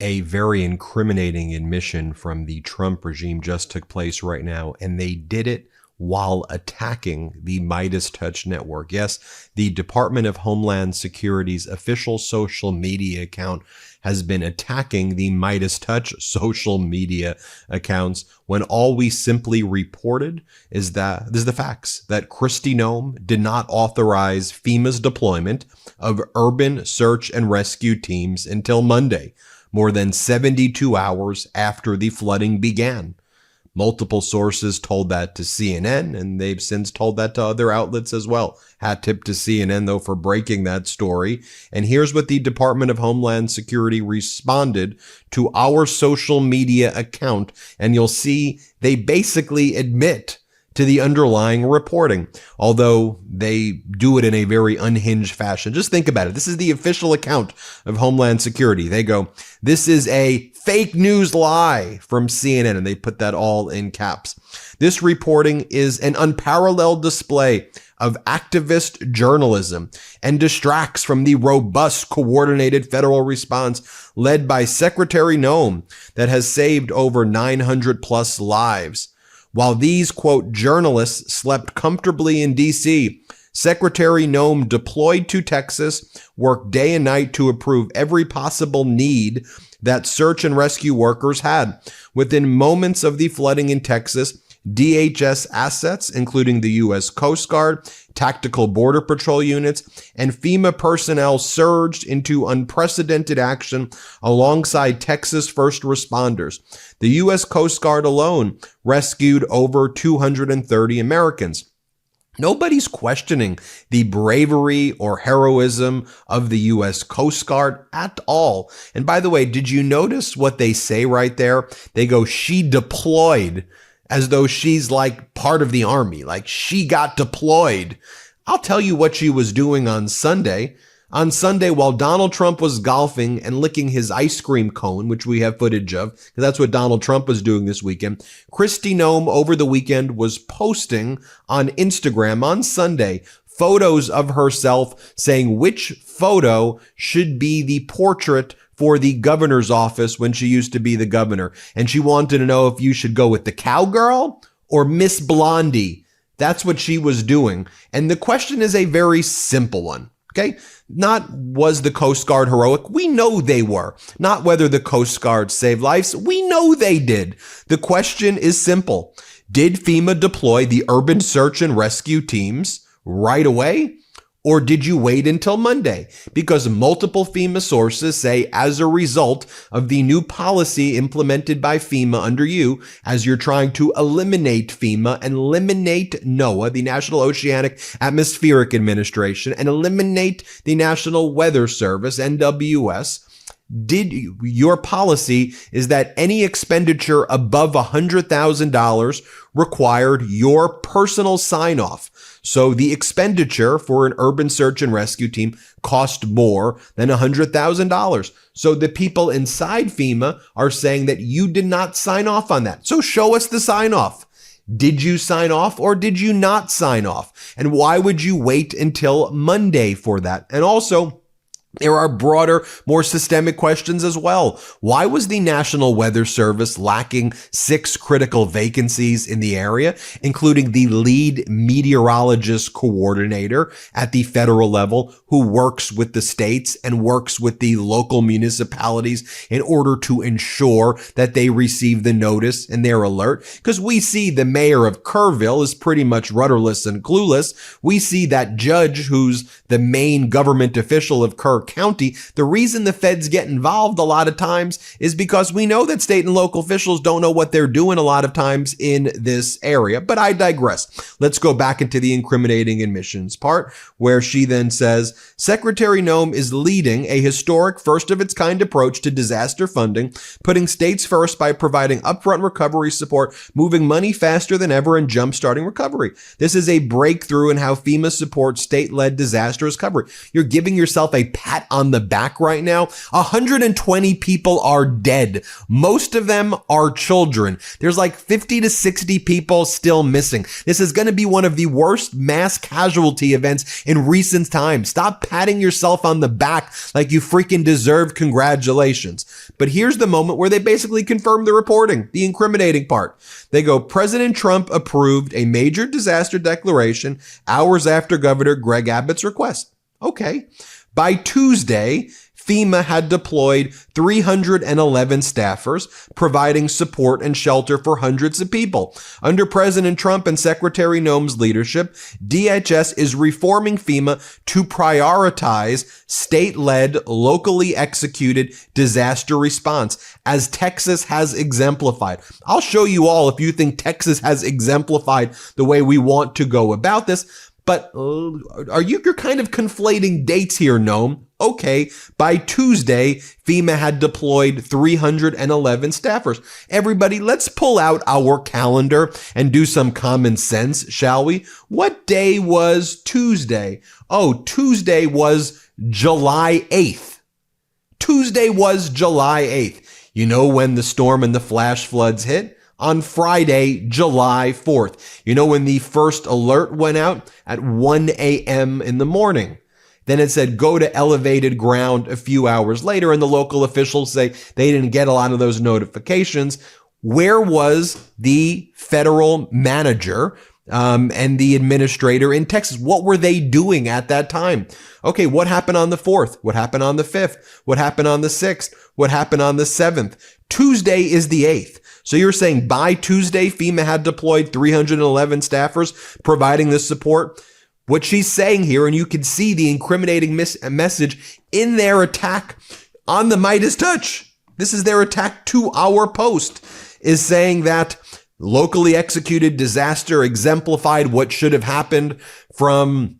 A very incriminating admission from the Trump regime just took place right now, and they did it while attacking the MeidasTouch network. Yes, the Department of Homeland Security's official social media account has been attacking the MeidasTouch social media accounts when all we simply reported is that this is the facts that Kristi Noem did not authorize FEMA's deployment of urban search and rescue teams until Monday, more than 72 hours after the flooding began. Multiple sources told that to CNN, and they've since told that to other outlets as well. Hat tip to CNN, though, for breaking that story. And here's what the Department of Homeland Security responded to our social media account. And you'll see they basically admit to the underlying reporting, although they do it in a very unhinged fashion. Just think about it. This is the official account of Homeland Security. They go, "This is a fake news lie" from CNN, and they put that all in caps. "This reporting is an unparalleled display of activist journalism and distracts from the robust, coordinated federal response led by Secretary Noem that has saved over 900 plus lives. While these, quote, journalists slept comfortably in D.C., Secretary Noem deployed to Texas, worked day and night to approve every possible need that search and rescue workers had. Within moments of the flooding in Texas, DHS assets, including the U.S. Coast Guard, tactical border patrol units, and FEMA personnel surged into unprecedented action alongside Texas first responders. The U.S. Coast Guard alone rescued over 230 Americans. Nobody's questioning the bravery or heroism of the U.S. Coast Guard at all. And by the way, did you notice what they say right there? They go, "She deployed," as though she's like part of the army, like she got deployed. I'll tell you what she was doing on Sunday. On Sunday, while Donald Trump was golfing and licking his ice cream cone, which we have footage of, because that's what Donald Trump was doing this weekend, Kristi Noem over the weekend was posting on Instagram on Sunday photos of herself saying which photo should be the portrait for the governor's office when she used to be the governor. And she wanted to know if you should go with the cowgirl or Miss Blondie. That's what she was doing. And the question is a very simple one. Okay? Not was the Coast Guard heroic? We know they were. Not whether the Coast Guard saved lives. We know they did. The question is simple. Did FEMA deploy the urban search and rescue teams right away? Or did you wait until Monday? Because multiple FEMA sources say as a result of the new policy implemented by FEMA under you, as you're trying to eliminate FEMA and eliminate NOAA, the National Oceanic Atmospheric Administration, and eliminate the National Weather Service, NWS, your policy is that any expenditure above $100,000 required your personal sign-off. So the expenditure for an urban search and rescue team cost more than $100,000. So the people inside FEMA are saying that you did not sign off on that. So show us the sign off. Did you sign off or did you not sign off? And why would you wait until Monday for that? And also, there are broader, more systemic questions as well. Why was the National Weather Service lacking 6 critical vacancies in the area, including the lead meteorologist coordinator at the federal level who works with the states and works with the local municipalities in order to ensure that they receive the notice and their alert? Because we see the mayor of Kerrville is pretty much rudderless and clueless. We see that judge who's the main government official of Kerr County. The reason the feds get involved a lot of times is because we know that state and local officials don't know what they're doing a lot of times in this area. But I digress. Let's go back into the incriminating admissions part, where she then says, Secretary Noem is leading a historic first-of-its-kind approach to disaster funding, putting states first by providing upfront recovery support, moving money faster than ever, and jump-starting recovery. This is a breakthrough in how FEMA supports state-led disaster recovery. You're giving yourself a pat on the back right now. 120 people are dead. Most of them are children. There's like 50 to 60 people still missing. This is going to be one of the worst mass casualty events in recent times. Stop patting yourself on the back like you freaking deserve congratulations. But here's the moment where they basically confirm the reporting, the incriminating part. They go, President Trump approved a major disaster declaration hours after Governor Greg Abbott's request. Okay. By Tuesday, FEMA had deployed 311 staffers, providing support and shelter for hundreds of people. Under President Trump and Secretary Noem's leadership, DHS is reforming FEMA to prioritize state-led, locally executed disaster response, as Texas has exemplified. I'll show you all if you think Texas has exemplified the way we want to go about this. But you're kind of conflating dates here, Noem. Okay, by Tuesday, FEMA had deployed 311 staffers. Everybody, let's pull out our calendar and do some common sense, shall we? What day was Tuesday? Oh, Tuesday was July 8th. Tuesday was July 8th. You know when the storm and the flash floods hit? On Friday, July 4th. You know when the first alert went out? At 1 a.m. in the morning. Then it said go to elevated ground a few hours later, and the local officials say they didn't get a lot of those notifications. Where was the federal manager and the administrator in Texas? What were they doing at that time? Okay, what happened on the 4th? What happened on the 5th? What happened on the 6th? What happened on the 7th? Tuesday is the 8th. So you're saying by Tuesday, FEMA had deployed 311 staffers providing this support? What she's saying here, and you can see the incriminating message in their attack on the MeidasTouch. This is their attack to our post, is saying that locally executed disaster exemplified what should have happened from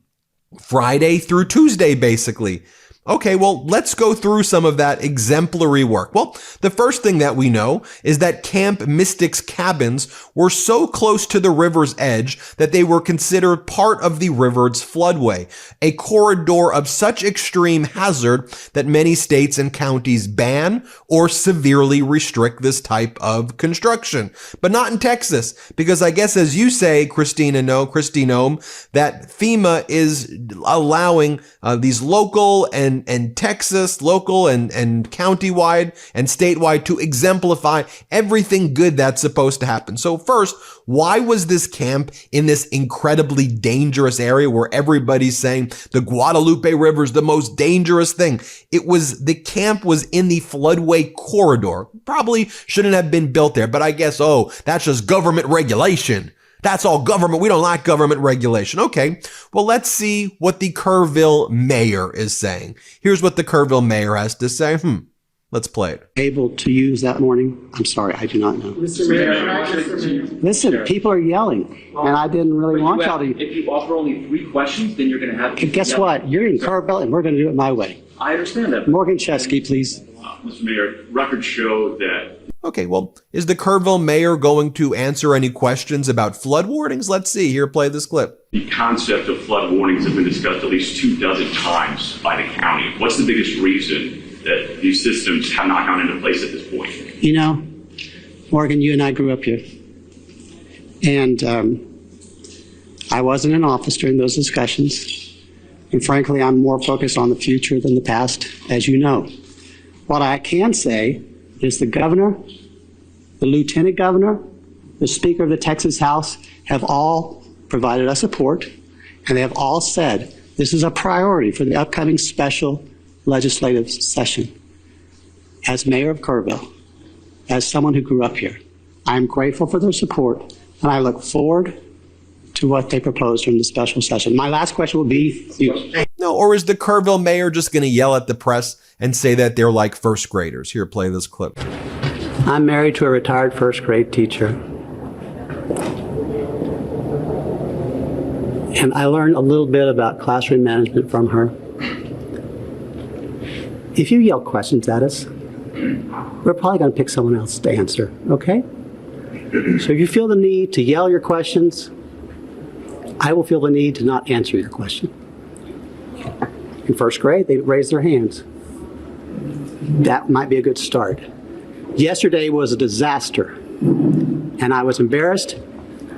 Friday through Tuesday, basically. Okay, well, let's go through some of that exemplary work. Well, the first thing that we know is that Camp Mystic's cabins were so close to the river's edge that they were considered part of the river's floodway, a corridor of such extreme hazard that many states and counties ban or severely restrict this type of construction. But not in Texas, because I guess, as you say, Christy Noem, that FEMA is allowing these local and Texas, local and countywide and statewide to exemplify everything good that's supposed to happen. So first, why was this camp in this incredibly dangerous area where everybody's saying the Guadalupe River is the most dangerous thing? The camp was in the floodway corridor. Probably shouldn't have been built there, but I guess, that's just government regulation. That's all government. We don't like government regulation. Okay, well, let's see what the Kerrville mayor is saying. Here's what the Kerrville mayor has to say. Let's play it. Able to use that morning? I'm sorry, I do not know. Mr. Mayor, listen, people are yelling, and I didn't really want y'all to. If you offer only 3 questions, then you're going to have to. Guess what? You're in Kerrville, and we're going to do it my way. I understand that. Morgan Chesky, please. Mr. Mayor, records show that. Okay, well, is the Kerrville mayor going to answer any questions about flood warnings? Let's see. Here, play this clip. The concept of flood warnings have been discussed at least 24 times by the county. What's the biggest reason that these systems have not gone into place at this point? You know, Morgan, you and I grew up here. And I wasn't in office during those discussions. And frankly, I'm more focused on the future than the past, as you know. What I can say is the governor, the lieutenant governor, the speaker of the Texas House have all provided us support, and they have all said this is a priority for the upcoming special legislative session. As mayor of Kerrville, as someone who grew up here, I'm grateful for their support, and I look forward to what they propose during the special session. My last question will be you. No, or is the Kerrville mayor just going to yell at the press and say that they're like first graders? Here, play this clip. I'm married to a retired first grade teacher. And I learned a little bit about classroom management from her. If you yell questions at us, we're probably going to pick someone else to answer, okay? So if you feel the need to yell your questions, I will feel the need to not answer your question. in first grade, they raise their hands. That might be a good start. Yesterday was a disaster, and I was embarrassed.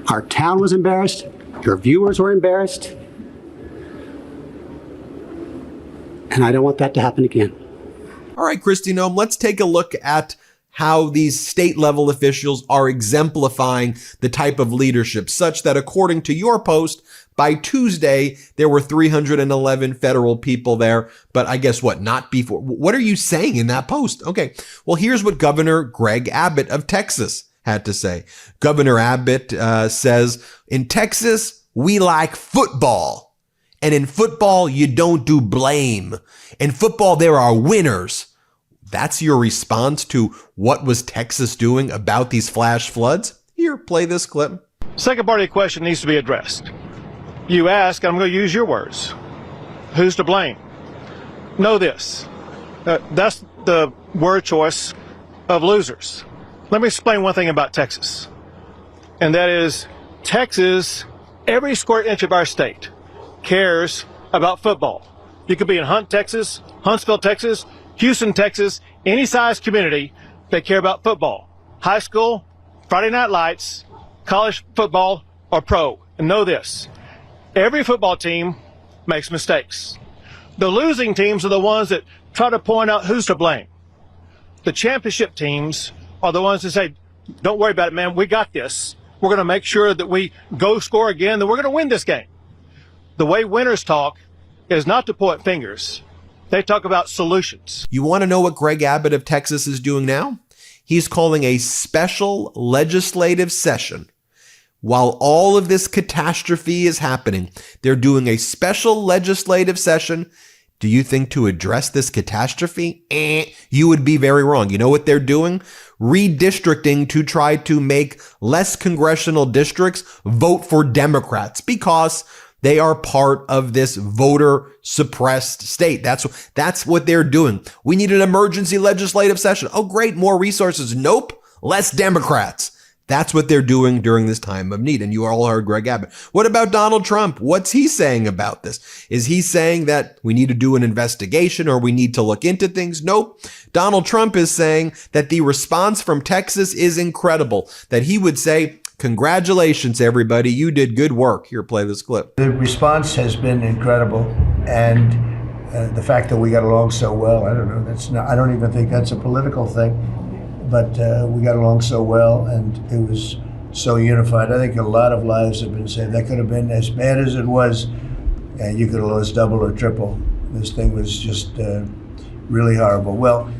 Our town was embarrassed. Your viewers were embarrassed. And I don't want that to happen again. All right, Kristi Noem, let's take a look at how these state level officials are exemplifying the type of leadership, such that according to your post, by Tuesday, there were 311 federal people there. But I guess what? Not before. What are you saying in that post? Okay. Well, here's what Governor Greg Abbott of Texas had to say. Governor Abbott says, in Texas, we like football. And in football, you don't do blame. In football, there are winners. That's your response to what was Texas doing about these flash floods? Here, play this clip. Second part of the question needs to be addressed. You ask, I'm going to use your words, who's to blame? Know this. That's the word choice of losers. Let me explain one thing about Texas. And that is, Texas, every square inch of our state cares about football. You could be in Hunt, Texas, Huntsville, Texas, Houston, Texas, any size community, they care about football. High school, Friday night lights, college football, or pro. And know this, every football team makes mistakes. The losing teams are the ones that try to point out who's to blame. The championship teams are the ones that say, don't worry about it, man, we got this. We're going to make sure that we go score again, that we're going to win this game. The way winners talk is not to point fingers. They talk about solutions. You want to know what Greg Abbott of Texas is doing now? He's calling a special legislative session. While all of this catastrophe is happening, they're doing a special legislative session. Do you think to address this catastrophe? You would be very wrong. You know what they're doing? Redistricting to try to make less congressional districts vote for Democrats because they are part of this voter suppressed state. That's what they're doing. We need an emergency legislative session. Oh, great. More resources. Nope. Less Democrats. That's what they're doing during this time of need. And you all heard Greg Abbott. What about Donald Trump? What's he saying about this? Is he saying that we need to do an investigation or we need to look into things? Nope. Donald Trump is saying that the response from Texas is incredible, that he would say, congratulations, everybody. You did good work. Here, play this clip. The response has been incredible. And the fact that we got along so well, I don't know, I don't even think that's a political thing. But we got along so well, and it was so unified. I think a lot of lives have been saved. That could have been as bad as it was, and you could have lost double or triple. This thing was just really horrible. Well,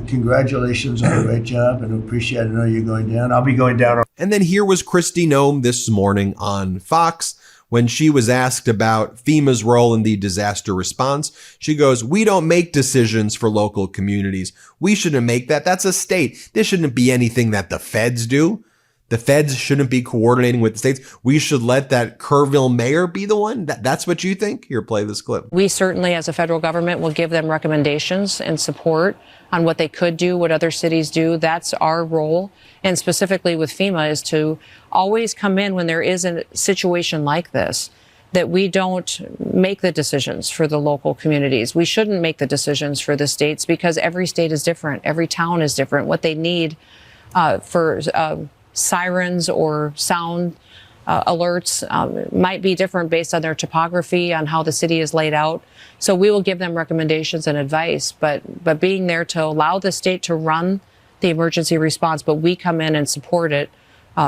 congratulations on a great job, and appreciate it. I know you're going down. I'll be going down. And then here was Kristi Noem this morning on Fox. When she was asked about FEMA's role in the disaster response, she goes, we don't make decisions for local communities. We shouldn't make that. That's a state. This shouldn't be anything that the feds do. The feds shouldn't be coordinating with the states. We should let that Kerrville mayor be the one. That's what you think? Here, play this clip. We certainly, as a federal government, will give them recommendations and support on what they could do, what other cities do. That's our role. And specifically with FEMA is to always come in when there is a situation like this, that we don't make the decisions for the local communities. We shouldn't make the decisions for the states because every state is different. Every town is different. What they need for sirens or sound alerts might be different based on their topography, on how the city is laid out. So we will give them recommendations and advice, but being there to allow the state to run the emergency response, but we come in and support it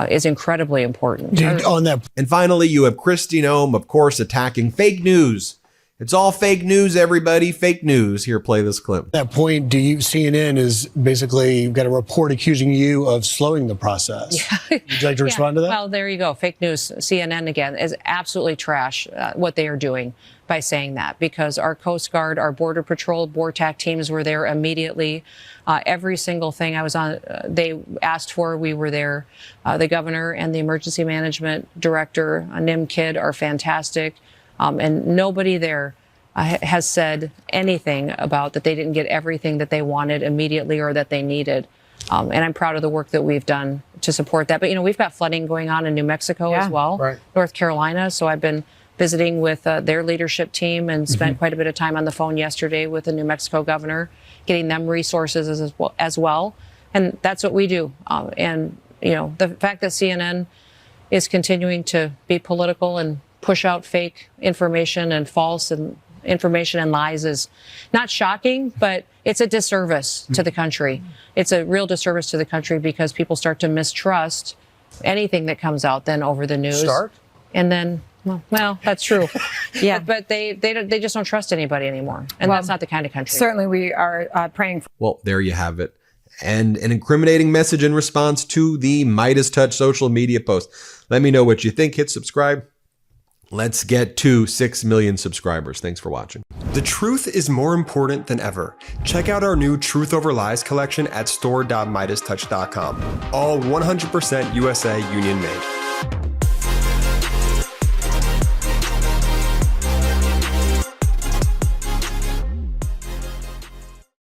is incredibly important. And finally, you have Kristi Noem, of course, attacking fake news. It's all fake news, everybody. Fake news. Here, play this clip. At that point, CNN is basically got a report accusing you of slowing the process. Yeah. Would you like to respond to that? Well, there you go. Fake news. CNN, again, is absolutely trash what they are doing by saying that, because our Coast Guard, our Border Patrol, BORTAC teams were there immediately. Every single thing I was on, they asked for, we were there. The governor and the emergency management director, Nim Kidd, are fantastic. And nobody there has said anything about that they didn't get everything that they wanted immediately or that they needed. And I'm proud of the work that we've done to support that. But, we've got flooding going on in New Mexico as well, right. North Carolina. So I've been visiting with their leadership team and spent quite a bit of time on the phone yesterday with the New Mexico governor, getting them resources as well. And that's what we do. And, you know, the fact that CNN is continuing to be political and push out fake information and false and information and lies is not shocking, but it's a disservice to the country. It's a real disservice to the country because people start to mistrust anything that comes out then over the news. And then, well, that's true. Yeah. But they just don't trust anybody anymore. And that's not the kind of country. Certainly we are praying for. Well, there you have it. And an incriminating message in response to the MeidasTouch social media post. Let me know what you think. Hit subscribe. Let's get to 6 million subscribers. Thanks for watching. The truth is more important than ever. Check out our new Truth Over Lies collection at store.meidastouch.com. All 100% USA union made.